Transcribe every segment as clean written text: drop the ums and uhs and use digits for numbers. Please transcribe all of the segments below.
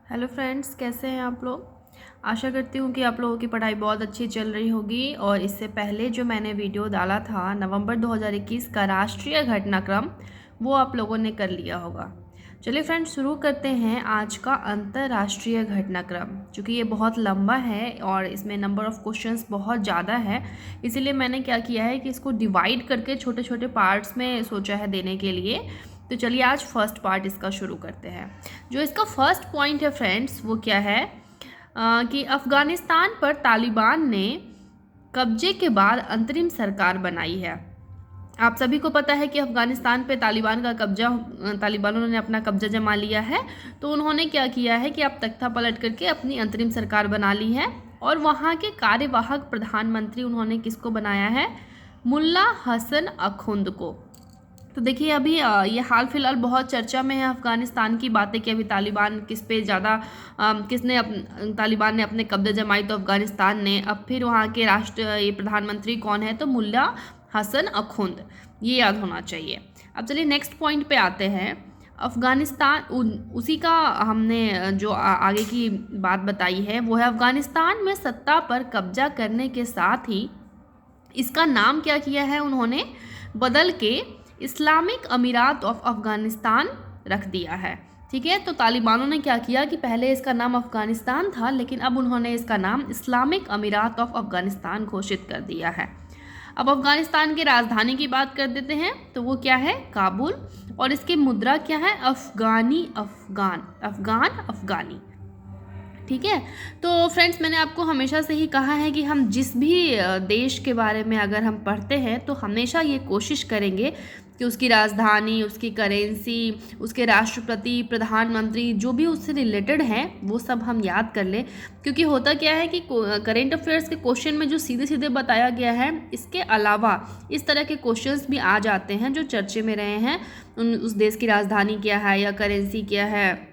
Hello friends, कैसे हैं आप लोग। आशा करती हूँ कि आप लोगों की पढ़ाई बहुत अच्छी चल रही होगी। और इससे पहले जो मैंने वीडियो डाला था नवंबर 2021 का राष्ट्रीय घटनाक्रम, वो आप लोगों ने कर लिया होगा। चलिए फ्रेंड्स, शुरू करते हैं आज का अंतर्राष्ट्रीय घटनाक्रम। चूँकि ये बहुत लंबा है और इसमें नंबर ऑफ़ क्वेश्चंस बहुत ज़्यादा है, इसीलिए मैंने क्या किया है कि इसको डिवाइड करके छोटे छोटे पार्ट्स में सोचा है देने के लिए। तो चलिए आज फर्स्ट पार्ट इसका शुरू करते हैं। जो इसका फर्स्ट पॉइंट है फ्रेंड्स, वो क्या है कि अफ़गानिस्तान पर तालिबान ने कब्जे के बाद अंतरिम सरकार बनाई है। आप सभी को पता है कि अफ़गानिस्तान पे तालिबानों ने अपना कब्जा जमा लिया है। तो उन्होंने क्या किया है कि अब तख्ता पलट करके अपनी अंतरिम सरकार बना ली है। और वहाँ के कार्यवाहक प्रधानमंत्री उन्होंने किसको बनाया है? मुल्ला हसन अखुंद को। तो देखिए अभी ये हाल फिलहाल बहुत चर्चा में है अफ़गानिस्तान की बातें कि अभी तालिबान किस पे ज़्यादा तालिबान ने अपने कब्जे जमाई तो अफ़गानिस्तान ने। अब फिर वहाँ के ये प्रधानमंत्री कौन है? तो मुल्ला हसन अखुंद, ये याद होना चाहिए। अब चलिए नेक्स्ट पॉइंट पे आते हैं। उसी का हमने जो आगे की बात बताई है वो है अफ़गानिस्तान में सत्ता पर कब्जा करने के साथ ही इसका नाम क्या किया है उन्होंने? बदल के इस्लामिक अमीरात ऑफ अफ़गानिस्तान रख दिया है। ठीक है, तो तालिबानों ने क्या किया कि पहले इसका नाम अफ़गानिस्तान था, लेकिन अब उन्होंने इसका नाम इस्लामिक अमीरात ऑफ अफ़गानिस्तान घोषित कर दिया है। अब अफ़गानिस्तान की राजधानी की बात कर देते हैं, तो वो क्या है? काबुल। और इसकी मुद्रा क्या है? अफ़गानी। ठीक है, तो फ्रेंड्स मैंने आपको हमेशा से ही कहा है कि हम जिस भी देश के बारे में अगर हम पढ़ते हैं तो हमेशा ये कोशिश करेंगे कि उसकी राजधानी, उसकी करेंसी, उसके राष्ट्रपति, प्रधानमंत्री, जो भी उससे रिलेटेड हैं वो सब हम याद कर लें। क्योंकि होता क्या है कि करेंट अफेयर्स के क्वेश्चन में जो सीधे सीधे बताया गया है, इसके अलावा इस तरह के क्वेश्चंस भी आ जाते हैं जो चर्चे में रहे हैं। उस देश की राजधानी क्या है, या करेंसी क्या है,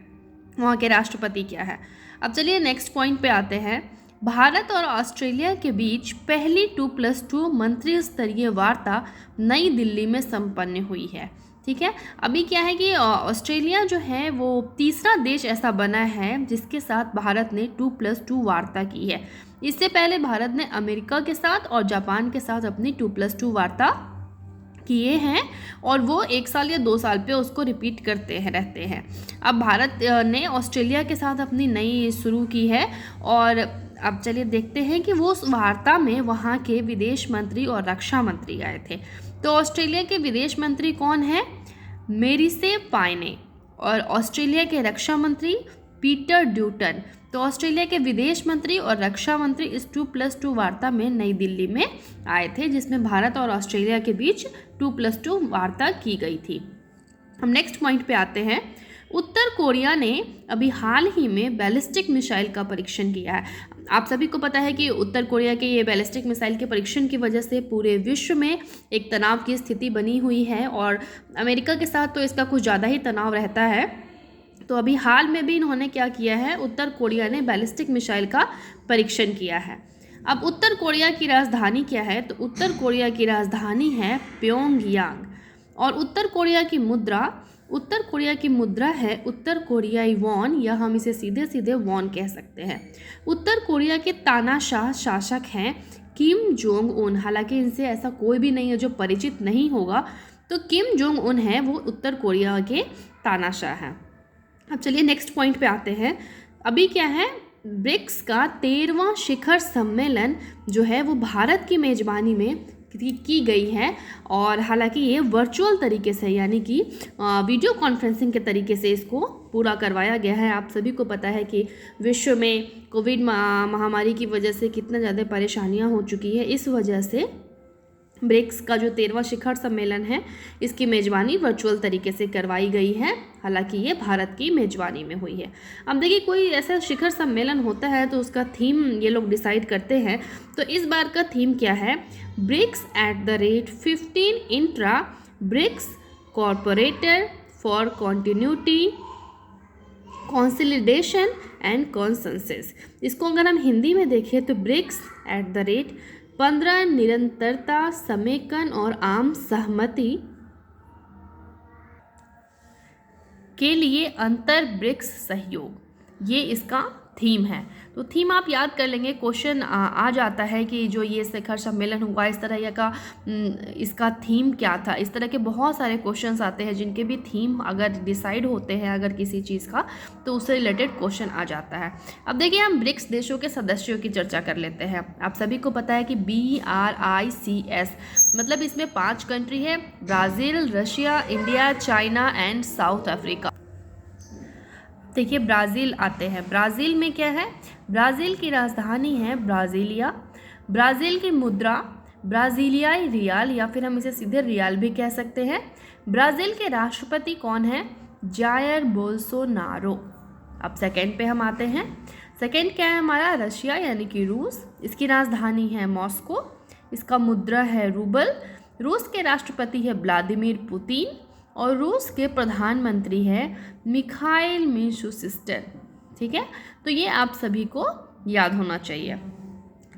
वहाँ के राष्ट्रपति क्या है। अब चलिए नेक्स्ट पॉइंट पे आते हैं। भारत और ऑस्ट्रेलिया के बीच पहली 2+2 मंत्री स्तरीय वार्ता नई दिल्ली में संपन्न हुई है। ठीक है, अभी क्या है कि ऑस्ट्रेलिया जो है वो तीसरा देश ऐसा बना है जिसके साथ भारत ने 2+2 वार्ता की है। इससे पहले भारत ने अमेरिका के साथ और जापान के साथ अपनी 2+2 वार्ता किए हैं, और वो 1 साल या 2 साल पे उसको रिपीट रहते हैं। अब भारत ने ऑस्ट्रेलिया के साथ अपनी नई शुरू की है। और अब चलिए देखते हैं कि वो उस वार्ता में वहाँ के विदेश मंत्री और रक्षा मंत्री आए थे। तो ऑस्ट्रेलिया के विदेश मंत्री कौन है? मेरिसे पायने। और ऑस्ट्रेलिया के रक्षा मंत्री पीटर ड्यूटन। तो ऑस्ट्रेलिया के विदेश मंत्री और रक्षा मंत्री इस 2+2 वार्ता में नई दिल्ली में आए थे, जिसमें भारत और ऑस्ट्रेलिया के बीच 2+2 वार्ता की गई थी। हम नेक्स्ट पॉइंट पे आते हैं। उत्तर कोरिया ने अभी हाल ही में बैलिस्टिक मिसाइल का परीक्षण किया है। आप सभी को पता है कि उत्तर कोरिया के ये बैलिस्टिक मिसाइल के परीक्षण की वजह से पूरे विश्व में एक तनाव की स्थिति बनी हुई है, और अमेरिका के साथ तो इसका कुछ ज़्यादा ही तनाव रहता है। तो अभी हाल में भी इन्होंने क्या किया है? उत्तर कोरिया ने बैलिस्टिक मिसाइल का परीक्षण किया है। अब उत्तर कोरिया की राजधानी क्या है? तो उत्तर कोरिया की राजधानी है प्योंगयांग। और उत्तर कोरिया की मुद्रा है उत्तर कोरियाई वॉन, या हम इसे सीधे सीधे वॉन कह सकते हैं। उत्तर कोरिया के तानाशाह शासक हैं किम जोंग उन। हालांकि इनसे ऐसा कोई भी नहीं है जो परिचित नहीं होगा। तो किम जोंग उन है वो उत्तर कोरिया के तानाशाह हैं। अब चलिए नेक्स्ट पॉइंट पे आते हैं। अभी क्या है? ब्रिक्स का 13वां शिखर सम्मेलन जो है वो भारत की मेज़बानी में की गई है। और हालांकि ये वर्चुअल तरीके से, यानी कि वीडियो कॉन्फ्रेंसिंग के तरीके से इसको पूरा करवाया गया है। आप सभी को पता है कि विश्व में कोविड महामारी की वजह से कितना ज़्यादा परेशानियां हो चुकी है। इस वजह से ब्रिक्स का जो 13वां शिखर सम्मेलन है, इसकी मेज़बानी वर्चुअल तरीके से करवाई गई है। हालांकि ये भारत की मेज़बानी में हुई है। अब देखिए, कोई ऐसा शिखर सम्मेलन होता है तो उसका थीम ये लोग डिसाइड करते हैं। तो इस बार का थीम क्या है? BRICS @15 intra BRICS cooperation for continuity, consolidation and consensus. इसको अगर हम हिंदी में देखें तो ब्रिक्स @15 निरंतरता, समेकन और आम सहमति के लिए अंतर ब्रिक्स सहयोग। ये इसका थीम है। तो थीम आप याद कर लेंगे, क्वेश्चन आ जाता है कि जो ये शिखर सम्मेलन हुआ इस तरह का इसका थीम क्या था। इस तरह के बहुत सारे क्वेश्चंस आते हैं जिनके भी थीम अगर डिसाइड होते हैं अगर किसी चीज़ का, तो उससे रिलेटेड क्वेश्चन आ जाता है। अब देखिए हम ब्रिक्स देशों के सदस्यों की चर्चा कर लेते हैं। आप सभी को पता है कि BRICS मतलब इसमें 5 कंट्री है, Brazil, Russia, India, China and south Africa. देखिए ब्राज़ील आते हैं। ब्राज़ील में क्या है, ब्राज़ील की राजधानी है ब्राज़ीलिया। ब्राज़ील की मुद्रा ब्राज़ीलियाई रियाल या फिर हम इसे सीधे रियाल भी कह सकते हैं। ब्राज़ील के राष्ट्रपति कौन है, जायर बोल्सोनारो। अब सेकंड पे हम आते हैं। सेकंड क्या है हमारा, रशिया यानी कि रूस। इसकी राजधानी है मॉस्को। इसका मुद्रा है रूबल। रूस के राष्ट्रपति है व्लादिमीर पुतिन और रूस के प्रधानमंत्री हैं मिखाइल मिशुस्टिन। ठीक है, तो ये आप सभी को याद होना चाहिए।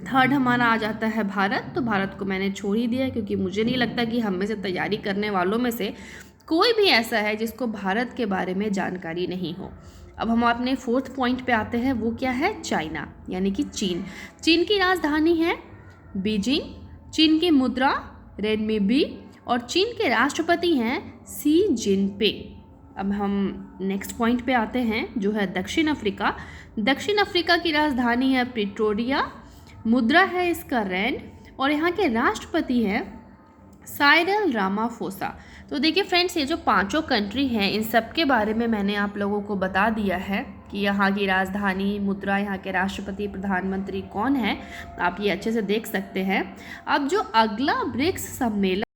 थर्ड हमारा आ जाता है भारत। तो भारत को मैंने छोड़ ही दिया क्योंकि मुझे नहीं लगता कि हम में से तैयारी करने वालों में से कोई भी ऐसा है जिसको भारत के बारे में जानकारी नहीं हो। अब हम अपने फोर्थ पॉइंट पे आते हैं, वो क्या है, चाइना यानी कि चीन। चीन की राजधानी है बीजिंग। चीन की मुद्रा रेनमिनबी और चीन के राष्ट्रपति हैं शी जिनपिंग। अब हम नेक्स्ट पॉइंट पे आते हैं जो है दक्षिण अफ्रीका। दक्षिण अफ्रीका की राजधानी है प्रिटोरिया। मुद्रा है इसका रैंड और यहाँ के राष्ट्रपति हैं साइरल रामाफोसा। तो देखिए फ्रेंड्स, ये जो 5 कंट्री हैं इन सब के बारे में मैंने आप लोगों को बता दिया है कि यहाँ की राजधानी, मुद्रा, यहाँ के राष्ट्रपति, प्रधानमंत्री कौन है। आप ये अच्छे से देख सकते हैं। अब जो अगला ब्रिक्स सम्मेलन